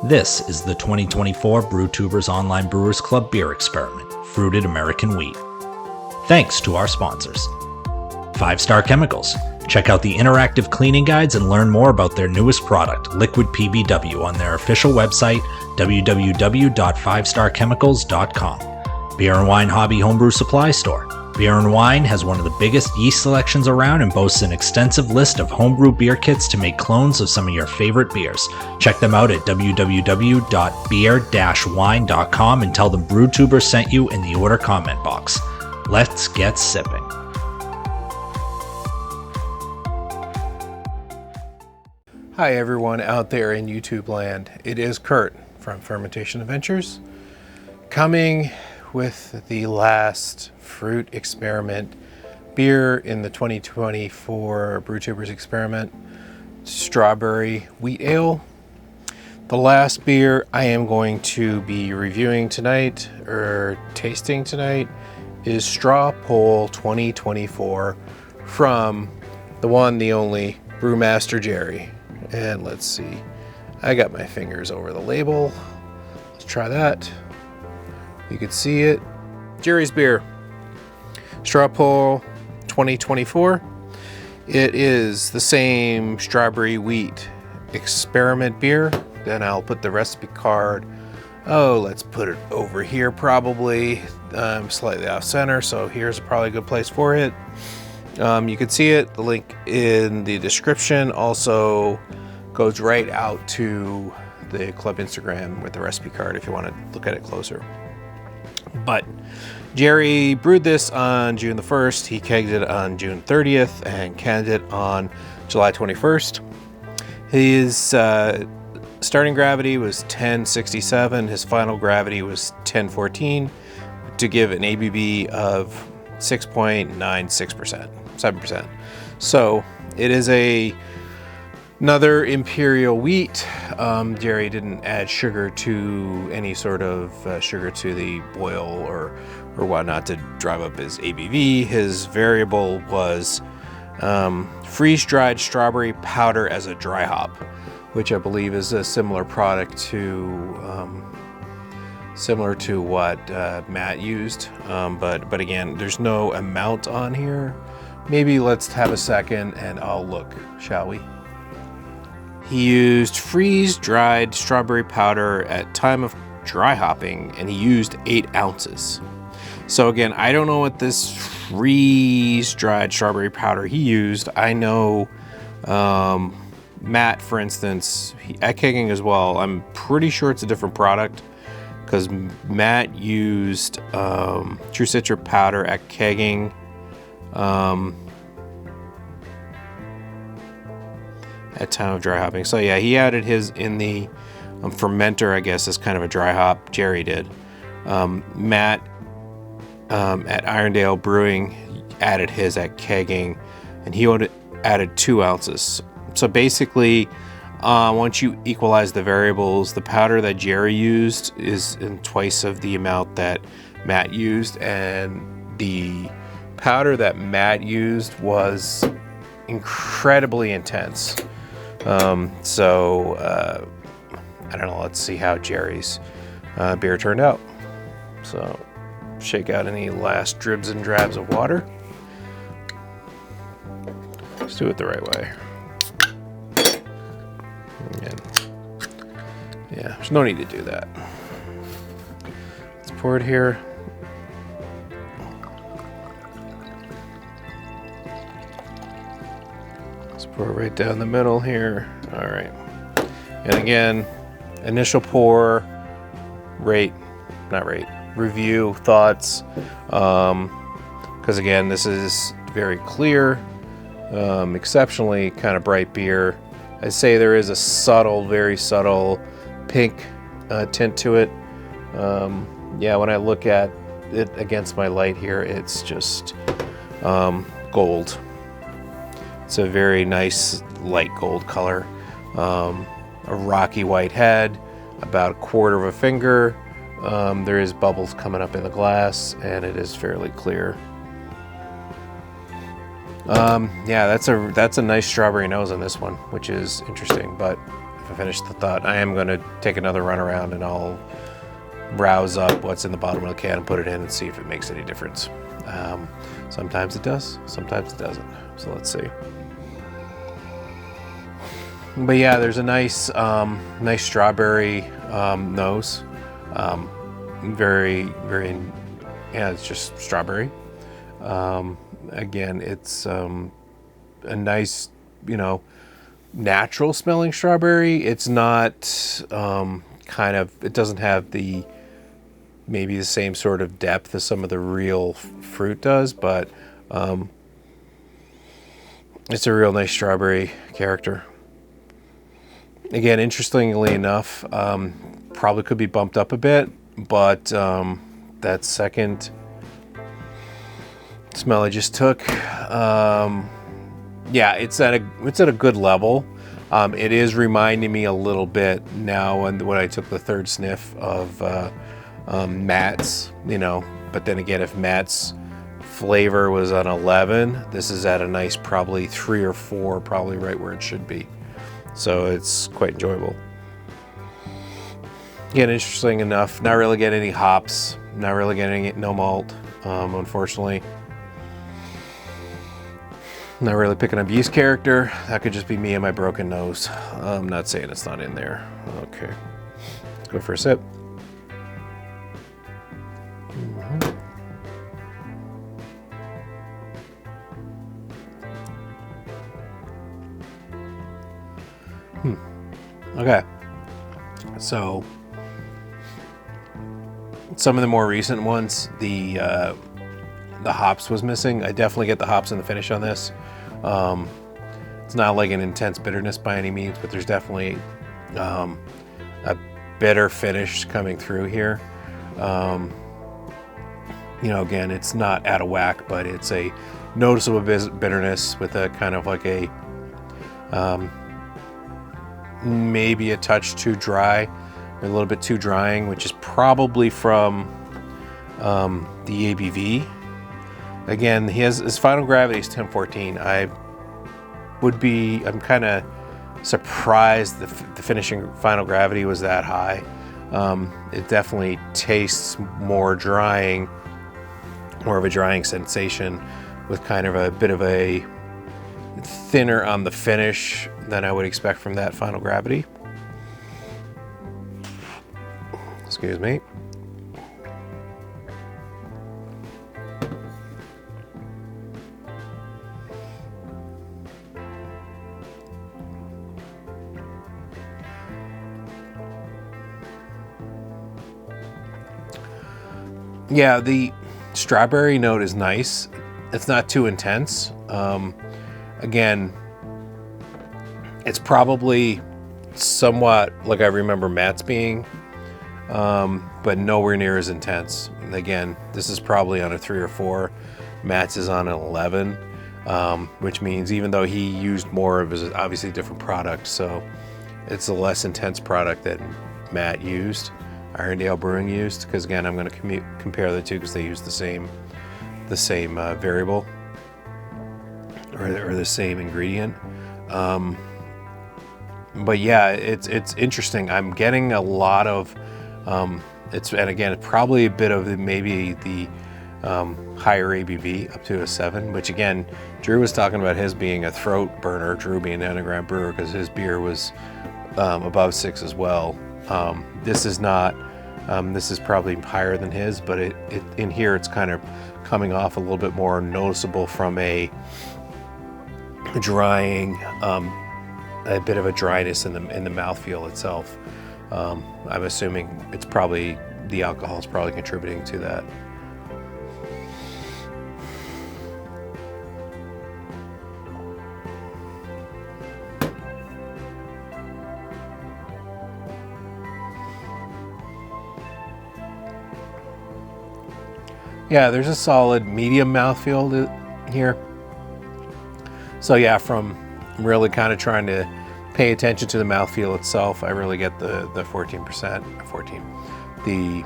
This is the 2024 Brewtubers Online Brewers Club Beer Experiment, Fruited American Wheat. Thanks to our sponsors. 5 Star Chemicals. Check out the interactive cleaning guides and learn more about their newest product, Liquid PBW, on their official website, www.5starchemicals.com. Beer and Wine Hobby Homebrew Supply Store. Beer and Wine has one of the biggest yeast selections around and boasts an extensive list of homebrew beer kits to make clones of some of your favorite beers. Check them out at www.beer-wine.com and tell them Brewtubers sent you in the order comment box. Let's get sipping. Hi everyone out there in YouTube land. It is Kurt from Fermentation Adventures, coming with the last fruit experiment beer in the 2024 Brewtubers experiment, strawberry wheat ale. The last beer I am going to be reviewing tonight, or tasting tonight, is Straw Poll 2024 from the one, the only, Brewmaster Jerry. And let's see, I got my fingers over the label. Let's try that. You can see it. Jerry's beer, Straw Poll 2024. It is the same strawberry wheat experiment beer. Then I'll put the recipe card. Oh, let's put it over here probably. I'm slightly off center, so here's probably a good place for it. You can see it, the link in the description. Also goes right out to the club Instagram with the recipe card if you want to look at it closer. But Jerry brewed this on June the 1st. He kegged it on June 30th and canned it on July 21st. His starting gravity was 1067. His final gravity was 1014 to give an ABV of 6.96%, 7%. So it is another imperial wheat. Jerry didn't add sugar to any sort of sugar to the boil or whatnot to drive up his ABV. His variable was freeze-dried strawberry powder as a dry hop, which I believe is a similar product to what Matt used. But again, there's no amount on here. Maybe let's have a second and I'll look, shall we? He used freeze-dried strawberry powder at time of dry hopping, and he used 8 ounces. So again, I don't know what this freeze-dried strawberry powder he used. I know Matt, for instance, at kegging as well, I'm pretty sure it's a different product because Matt used True Citra powder at kegging. At time of dry hopping. So yeah, he added his in the fermenter, I guess, as kind of a dry hop. Jerry did. Matt at Irondale Brewing added his at kegging, and he added 2 ounces. So basically, once you equalize the variables, the powder that Jerry used is in twice of the amount that Matt used, and the powder that Matt used was incredibly intense. I don't know, let's see how Jerry's beer turned out. So shake out any last dribs and drabs of water. Let's do it the right way. And yeah, there's no need to do that. Let's pour it here. Pour right down the middle here. All right. And again, initial pour, review, thoughts. Because again, this is very clear, exceptionally kind of bright beer. I'd say there is a subtle, very subtle pink tint to it. Yeah, when I look at it against my light here, it's just gold. It's a very nice light gold color. A rocky white head, about 1/4 of a finger. There is bubbles coming up in the glass, and it is fairly clear. Yeah, that's a nice strawberry nose on this one, which is interesting. But if I finish the thought, I am going to take another run around and I'll rouse up what's in the bottom of the can and put it in and see if it makes any difference. Sometimes it does, sometimes it doesn't. So let's see. But yeah, there's a nice strawberry nose. Very, yeah, it's just strawberry. Again, it's a nice, natural smelling strawberry. It's not it doesn't have maybe the same sort of depth as some of the real fruit does, but it's a real nice strawberry character. Again, interestingly enough, probably could be bumped up a bit, but that second smell I just took, yeah, it's at a good level. It is reminding me a little bit now when I took the third sniff of Matt's, but then again, if Matt's flavor was an 11, this is at a nice probably 3 or 4, probably right where it should be. So it's quite enjoyable. Again, interesting enough, not really getting any hops, not really getting no malt, unfortunately. Not really picking up yeast character. That could just be me and my broken nose. I'm not saying it's not in there. Okay, let's go for a sip. Okay, so some of the more recent ones, the hops was missing. I definitely get the hops in the finish on this. It's not like an intense bitterness by any means, but there's definitely a bitter finish coming through here. Again, it's not out of whack, but it's a noticeable bitterness with a kind of like a maybe a touch too dry, a little bit too drying, which is probably from the ABV. Again, his final gravity is 1014. I'm kind of surprised the finishing final gravity was that high. It definitely tastes more of a drying sensation, with kind of a bit of a thinner on the finish than I would expect from that final gravity. Excuse me. Yeah, the strawberry note is nice. It's not too intense. Again, it's probably somewhat like I remember Matt's being, but nowhere near as intense. And again, this is probably on a 3 or 4. Matt's is on an 11, which means even though he used more of his obviously different product, so it's a less intense product that Matt used, Irondale Brewing used, because again, I'm going to compare the two because they use the same variable or the same ingredient. But yeah, it's interesting. I'm getting a lot of and again, it's probably a bit of maybe the higher ABV up to a 7, which again, Drew was talking about his being a throat burner, Drew being an underground brewer, because his beer was above 6 as well. This is not, this is probably higher than his, but it in here it's kind of coming off a little bit more noticeable from a drying, a bit of a dryness in the mouthfeel itself. I'm assuming it's probably, the alcohol is probably contributing to that. Yeah, there's a solid medium mouthfeel here. So yeah, from really kind of trying to pay attention to the mouthfeel itself, I really get the 14%, the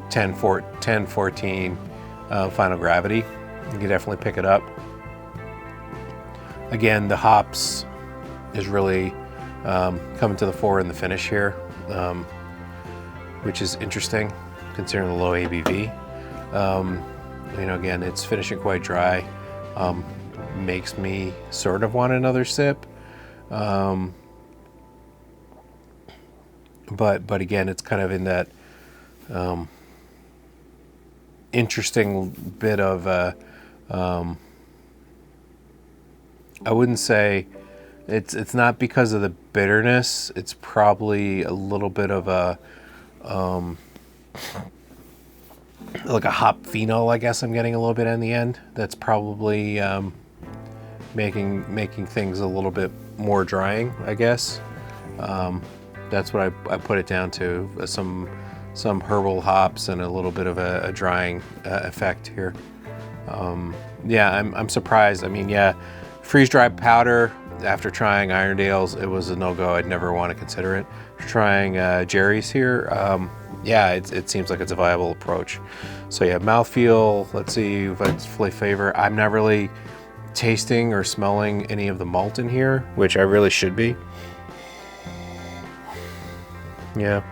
10-14 final gravity. You can definitely pick it up. Again, the hops is really coming to the fore in the finish here, which is interesting considering the low ABV. Again, it's finishing quite dry. Makes me sort of want another sip. But again, it's kind of in that interesting bit of I wouldn't say it's not because of the bitterness. It's probably a little bit of a like a hop phenol, I guess I'm getting a little bit in the end. That's probably making things a little bit more drying, I guess. That's what I put it down to, some herbal hops and a little bit of a drying effect here. I'm surprised. I mean, yeah, freeze-dried powder, after trying Irondale's, it was a no-go. I'd never want to consider it. Trying Jerry's here, it seems like it's a viable approach. So yeah, mouthfeel, let's see if it's flavor. I'm not really tasting or smelling any of the malt in here, which I really should be. Yeah,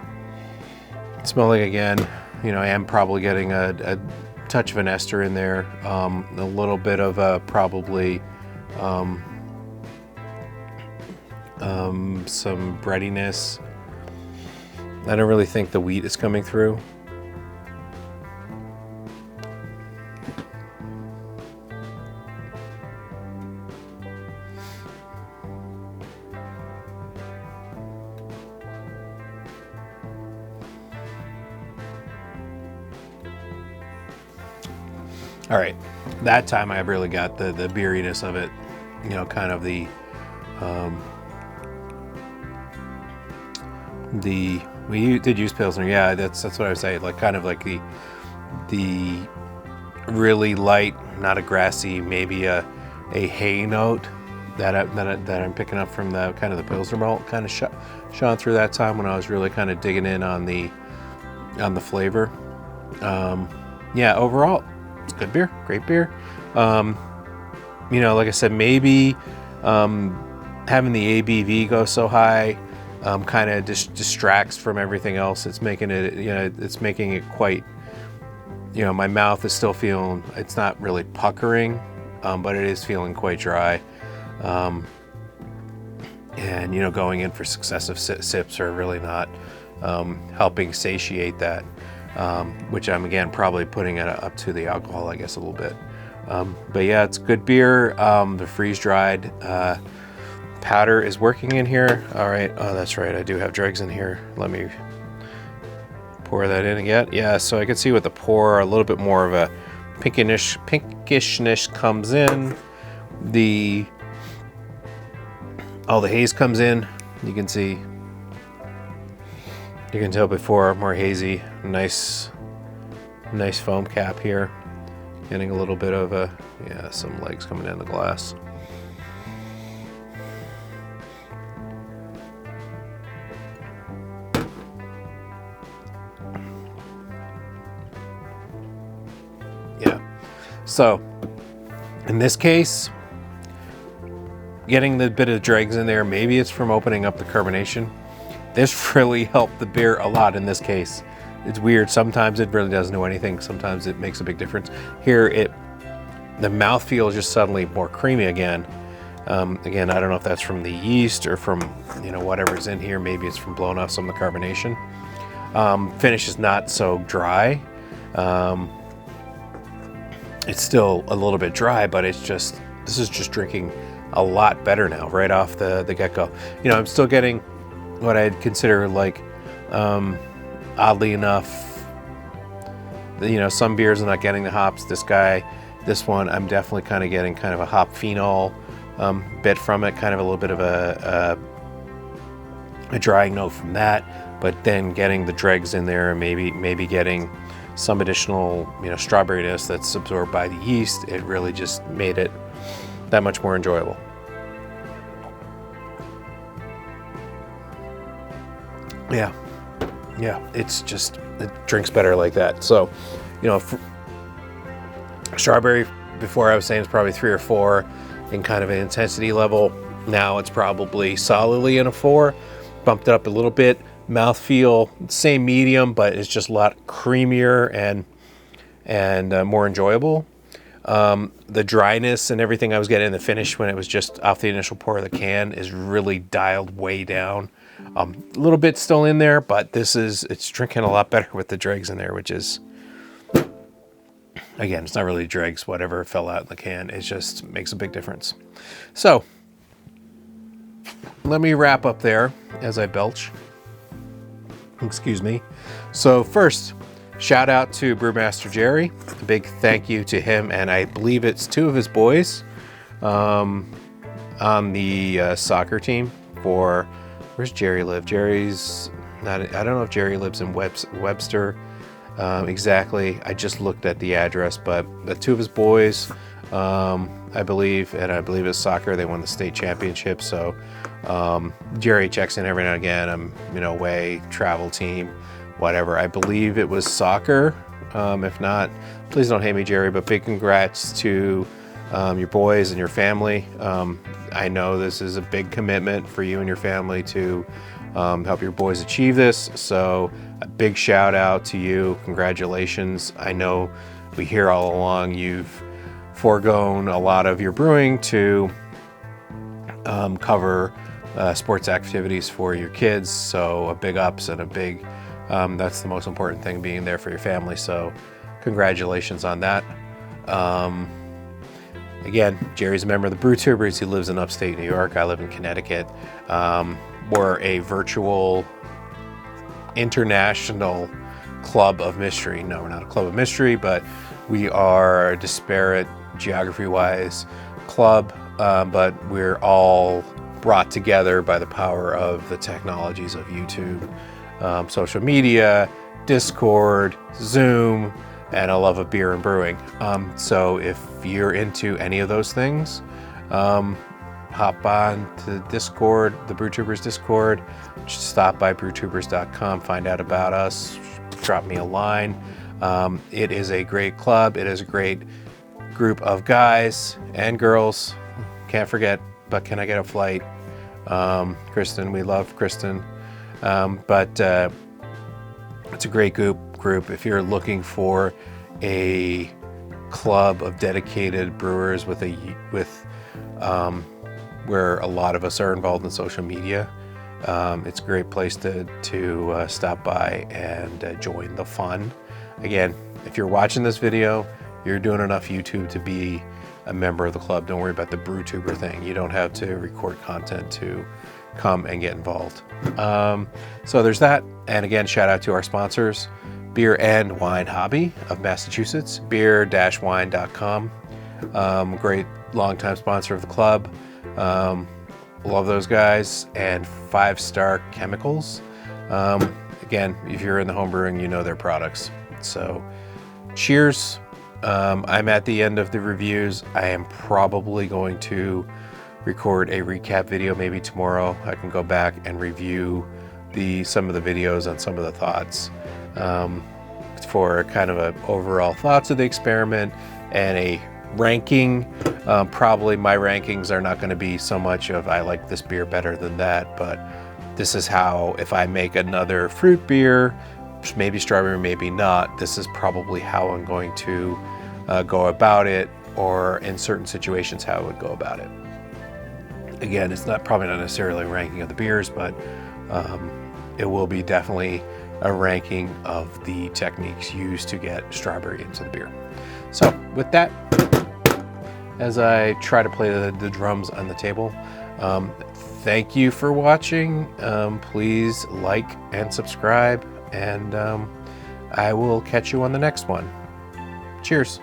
smelling again, I am probably getting a touch of an ester in there, a little bit of probably some breadiness. I don't really think the wheat is coming through. All right, that time I really got the beeriness of it, kind of we did use Pilsner. Yeah, that's what I would say, like kind of like the really light, not a grassy, maybe a hay note that I'm picking up from the kind of the Pilsner malt kind of shone through that time when I was really kind of digging in on the flavor. Overall, it's good beer, great beer. Like I said, maybe having the ABV go so high kind of distracts from everything else. It's making it, it's making it quite, my mouth is still feeling, it's not really puckering, but it is feeling quite dry. And, going in for successive sips are really not helping satiate that, which I'm, again, probably putting it up to the alcohol, I guess, a little bit. But yeah, it's good beer. The freeze-dried powder is working in here. All right. Oh, that's right. I do have dregs in here. Let me pour that in again. Yeah, so I can see with the pour, a little bit more of a pinkishness comes in. All the haze comes in. You can see. You can tell before, more hazy. Nice foam cap here. Getting a little bit of some legs coming in the glass. So, in this case, getting the bit of dregs in there, maybe it's from opening up the carbonation. This really helped the beer a lot in this case. It's weird. Sometimes it really doesn't do anything. Sometimes it makes a big difference. Here, the mouthfeel is just suddenly more creamy again. Again, I don't know if that's from the yeast or from whatever's in here. Maybe it's from blowing off some of the carbonation. Finish is not so dry. It's still a little bit dry, but this is just drinking a lot better now, right off the get-go. I'm still getting what I'd consider like, oddly enough, some beers are not getting the hops. This one, I'm definitely kind of getting kind of a hop phenol bit from it, kind of a little bit of a drying note from that, but then getting the dregs in there and maybe getting some additional, strawberryness that's absorbed by the yeast. It really just made it that much more enjoyable. Yeah, it drinks better like that. So, strawberry, before I was saying, is probably 3 or 4 in kind of an intensity level. Now it's probably solidly in a 4. Bumped it up a little bit. Mouthfeel, same medium, but it's just a lot creamier and more enjoyable. The dryness and everything I was getting in the finish when it was just off the initial pour of the can is really dialed way down. A little bit still in there, but it's drinking a lot better with the dregs in there, which is, again, it's not really dregs, whatever fell out in the can. It just makes a big difference. So let me wrap up there as I belch. Excuse me. So first, shout out to Brewmaster Jerry. A big thank you to him, and I believe it's 2 of his boys on the soccer team for, where's Jerry live? Jerry's not, I don't know if Jerry lives in Webster exactly. I just looked at the address, but the 2 of his boys, I believe it's soccer. They won the state championship. So Jerry checks in every now and again. I'm, away, travel team, whatever. I believe it was soccer. If not, please don't hate me, Jerry, but big congrats to your boys and your family. I know this is a big commitment for you and your family to help your boys achieve this. So a big shout out to you. Congratulations. I know we hear all along you've foregone a lot of your brewing to cover sports activities for your kids. So a big ups and a big, that's the most important thing, being there for your family. So congratulations on that. Again, Jerry's a member of the Brewtubers. He lives in upstate New York. I live in Connecticut. We're a virtual international club of mystery. No, we're not a club of mystery, but we are a disparate geography-wise club, but we're all brought together by the power of the technologies of YouTube, social media, Discord, Zoom, and a love of beer and brewing. So if you're into any of those things, hop on to Discord, the Brewtubers Discord. Just stop by brewtubers.com, find out about us, drop me a line. It is a great club. It is a great group of guys and girls. Can't forget, but can I get a flight? Kristen, we love Kristen. But it's a great group. If you're looking for a club of dedicated brewers with where a lot of us are involved in social media, it's a great place to stop by and join the fun. Again, if you're watching this video, you're doing enough YouTube to be a member of the club. Don't worry about the Brewtuber thing. You don't have to record content to come and get involved. So there's that. And again, shout out to our sponsors, Beer and Wine Hobby of Massachusetts, beer-wine.com. Great longtime sponsor of the club. Love those guys. And 5 Star Chemicals. Again, if you're in the home brewing, you know their products. So cheers. I'm at the end of the reviews. I am probably going to record a recap video maybe tomorrow. I can go back and review some of the videos and some of the thoughts for kind of a overall thoughts of the experiment and a ranking. Probably my rankings are not going to be so much of I like this beer better than that, but this is how, if I make another fruit beer, maybe strawberry, maybe not, this is probably how I'm going to go about it, or in certain situations how I would go about it. Again, it's probably not necessarily a ranking of the beers, but it will be definitely a ranking of the techniques used to get strawberry into the beer. So with that, as I try to play the drums on the table, thank you for watching. Please like and subscribe, and I will catch you on the next one. Cheers.